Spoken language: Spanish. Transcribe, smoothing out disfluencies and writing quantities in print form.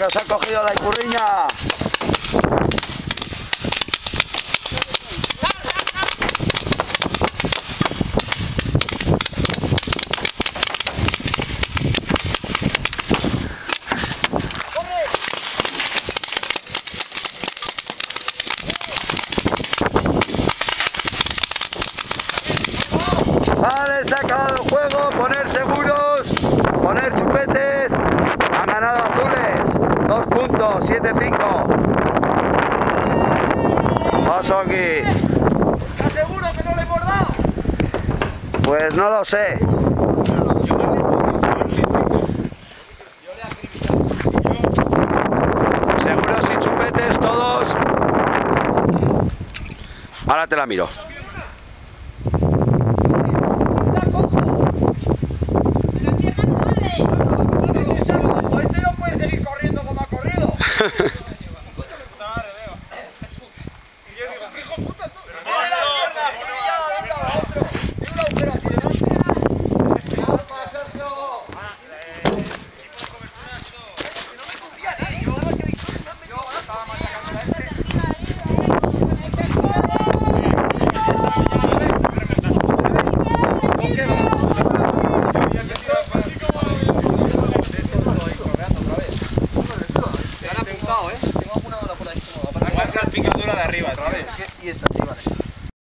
que os ha cogido la icurriña. Vale, se ha acabado el juego, poner seguros, poner chupetes, han ganado azules, 2 puntos, 7-5. Paso aquí. ¿Estás seguro que no le hemos dado? Pues no lo sé. Seguros y chupetes todos. Ahora te la miro. Este no puede seguir corriendo como ha corrido. Tengo alguna bola por ahí. Igual salpicadura de arriba, otra vez. Y esta, sí, vale.